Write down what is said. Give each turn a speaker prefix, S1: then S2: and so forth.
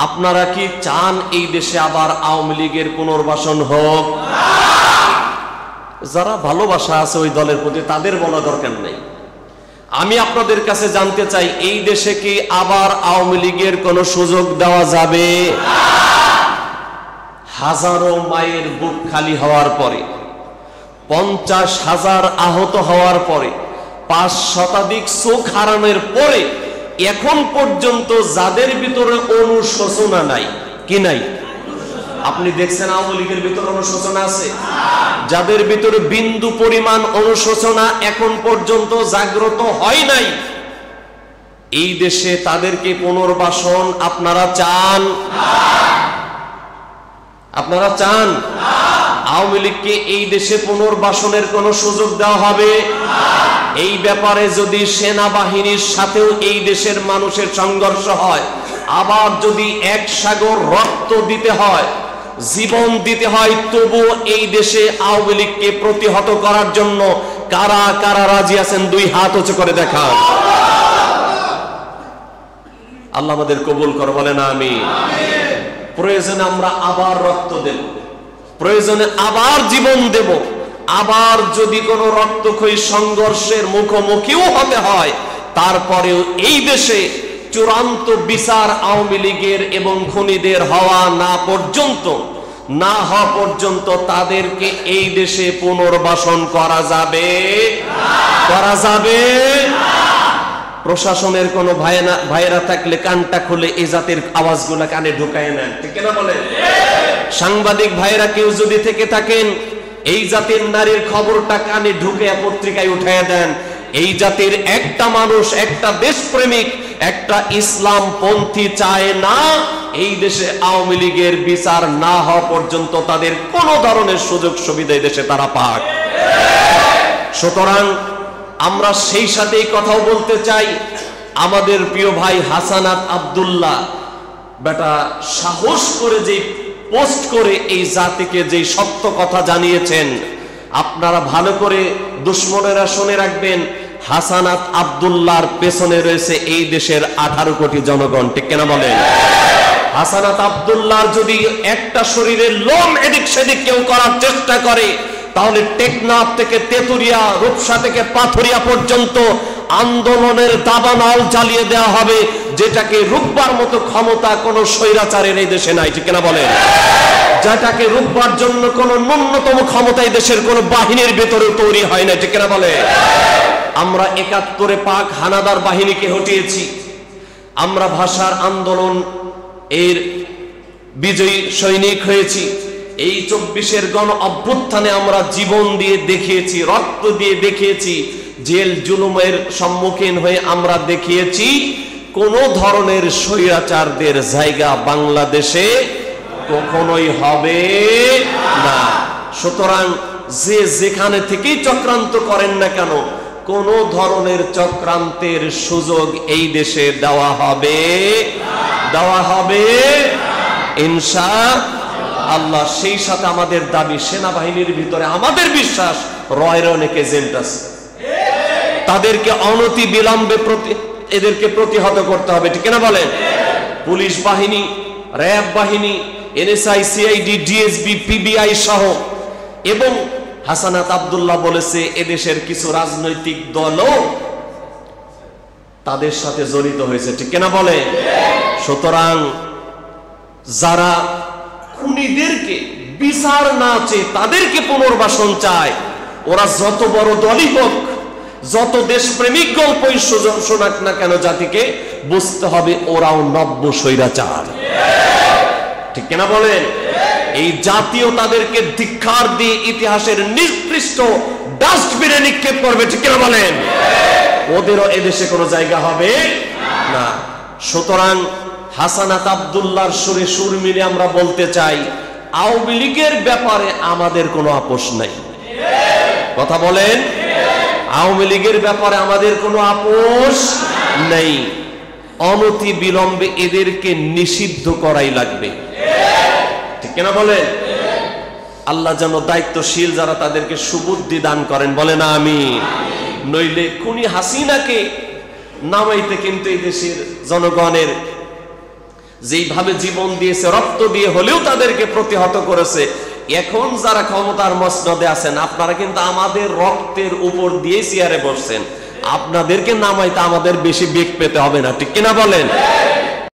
S1: আপনারা কি চান এই দেশে আবার আওয়ামী লীগের পুনর্বাসন হোক? যারা ভালোবাসা আছে ওই দলের প্রতি তাদের বলা দরকার নেই। আমি আপনাদের কাছে জানতে চাই, এই দেশে কি আবার আওয়ামী লীগের কোনো সুযোগ দেওয়া যাবে? হাজারো মায়ের বুক খালি হওয়ার পরে, 50,000 আহত হওয়ার পরে, 5 শতাধিক চোখ হারানোর পরে এখন পর্যন্ত যাদের ভিতরে অনুশোচনা নাই, কি নাই? আপনি দেখছেন আওয়ামী লীগের ভিতরে অনুশোচনা আছে? যাদের ভিতরে বিন্দু পরিমাণ অনুশোচনা এখন পর্যন্ত জাগ্রত হয় নাই, এই দেশে তাদেরকে পুনর্বাসন আপনারা চান? আপনারা চান আওয়ামী লীগকে এই দেশে পুনর্বাসনের কোনো সুযোগ দেওয়া হবে? এই ব্যাপারে যদি সেনাবাহিনীর সাথেও এই দেশের মানুষের সংঘর্ষ হয়, আবার যদি এক সাগর রক্ত দিতে হয়, জীবন দিতে হয়, তবু এই দেশে আওয়ামী লীগকে প্রতিহত করার জন্য কারা কারা রাজি আছেন? 2 হাত উঁচু করে দেখান। আল্লাহ আমাদের কবুল করে, বলেন আমিন। প্রয়োজনে আমরা আবার রক্ত দেব, প্রয়োজনে আবার জীবন দেব, আবার যদি কোনো রক্তক্ষয়ী সংঘর্ষের মুখোমুখিও হতে হয়, তারপরেও এই দেশে চূড়ান্ত বিচার আওয়ামী লীগের এবং খুনিদের হওয়া না পর্যন্ত তাদেরকে এই দেশে পুনর্বাসন করা যাবে? করা যাবে? প্রশাসনের কোনো ভাইরা থাকলে কানটা খুলে এই জাতির আওয়াজগুলো কানে ঢুকায় নেন, ঠিক না বলেন? সাংবাদিক ভাইরা কেউ যদি থেকে থাকেন, এই জাতির নারীর খবরটা কানে ঢুকে পত্রিকায় উঠায় দেন। এই জাতির একটা মানুষ, একটা দেশপ্রেমিক, একটা ইসলাম পন্থী চায় না এই দেশে আওয়ামী লীগের বিচার না হওয়া পর্যন্ত তাদের কোন ধরনের সুযোগ সুবিধা এই দেশে তারা পাক। সুতরাং আমরা সেই সাথেই কথাও বলতে চাই, আমাদের প্রিয় ভাই হাসানাত আব্দুল্লাহ বেটা সাহস করে যে পোস্ট করে এই জাতিকে যে সত্য কথা জানিয়েছেন, আপনারা ভালো করে দুশ্মনেরা শুনে রাখবেন, হাসানাত আব্দুল্লাহর পেছনে রয়েছে এই দেশের 18 কোটি জনগণ, ঠিক কিনা বলেন? হাসানাত আব্দুল্লাহর যদি একটা শরীরের লোম এদিক সেদিক কেউ করার চেষ্টা করে, তাহলে টেকনাফ থেকে তেতুরিয়া, রূপসা থেকে পাথুরিয়া পর্যন্ত আন্দোলনের দাবানল জ্বালিয়ে দেওয়া হবে, যেটাকে রুখবার মতো ক্ষমতা কোন স্বৈরাচারের এই দেশে নাই, ঠিক কিনা বলেন? যেটাকে রুখবার জন্য কোন ন্যূনতম ক্ষমতা এই দেশের কোন বাহিনীর ভেতরে তৈরি হয় না, ঠিক কিনা বলে? আমরা 71-এ পাক হানাদার বাহিনীকে হটিয়েছি, আমরা ভাষার আন্দোলন এর বিজয়ী সৈনিক হয়েছি, এই 24-এর গণ অভ্যুত্থানে আমরা জীবন দিয়ে দেখিয়েছি, রক্ত দিয়ে দেখিয়েছি, জেল জুলুমের সম্মুখীন হয়ে আমরা দেখিয়েছি কোন ধরনের স্বৈরাচারদের জায়গা বাংলাদেশে কখনোই হবে না। সুতরাং যে যেখানে থেকেই চক্রান্ত করেন না কেন, কোন ধরনের চক্রান্তের সুযোগ এই দেশে দেওয়া হবে ইনশাআল্লাহ। সেই সাথে আমাদের দাবি, সেনাবাহিনীর ভিতরে আমাদের বিশ্বাস রয়ের অনেক এজেন্ট আছে, তাদেরকে অনতি বিলম্বে এদেরকে প্রতিহত করতে হবে, ঠিক না বলেন? পুলিশ বাহিনী, র্যাব বাহিনী, এনএসআই, সিআইডি, ডিএসবি, পিবিআই সহ, এবং হাসানাত আব্দুল্লাহ বলেছে এদেশের কিছু রাজনৈতিক দলও তাদের সাথে জড়িত হয়েছে, ঠিক না বলে? সুতরাং যারা খুনিদেরকে বিচার না চেয়ে তাদেরকে পুনর্বাসন চায়, ওরা যত বড় দলই হোক, যত দেশপ্রেমিক গল্পই শোনাক না কেন, জাতিকে বুঝতে হবে ওরাও নব্য স্বৈরাচার, ঠিক কিনা বলেন? এই জাতীয় তাদেরকে ধিক্কার দিয়ে ইতিহাসের নিকৃষ্ট ডাস্টবিনে নিক্ষেপ করবে, ঠিক কিনা বলেন? ওদেরও এদেশে কোনো জায়গা হবে না। সুতরাং হাসানাত আব্দুল্লাহর সুরে সুর মিলে আমরা বলতে চাই, আওয়ামী লীগের ব্যাপারে আমাদের কোনো আপোষ নাই। কথা বলেন, আওয়ামী লীগের ব্যাপারে আমাদের কোনো আপোষ নেই। অনতি বিলম্বে এদেরকে নিষিদ্ধ করাই লাগবে, ঠিক কিনা বলেন? আল্লাহ যেন দায়িত্বশীল যারা তাদেরকে সুবুদ্ধি দান করেন, বলে না আমিন। নইলে খুনি হাসিনাকে নামাইতে কিন্তু এই দেশের জনগণের যেইভাবে জীবন দিয়েছে, রক্ত দিয়ে হলেও তাদেরকে প্রতিহত করেছে। এখন যারা ক্ষমতার মসনদে আছেন, আপনারা কিন্তু আমাদের রক্তের উপর দিয়ে চেয়ারে বসছেন, আপনাদেরকে নামাইতে আমাদের বেশি বেগ পেতে হবে না, ঠিক কিনা বলেন?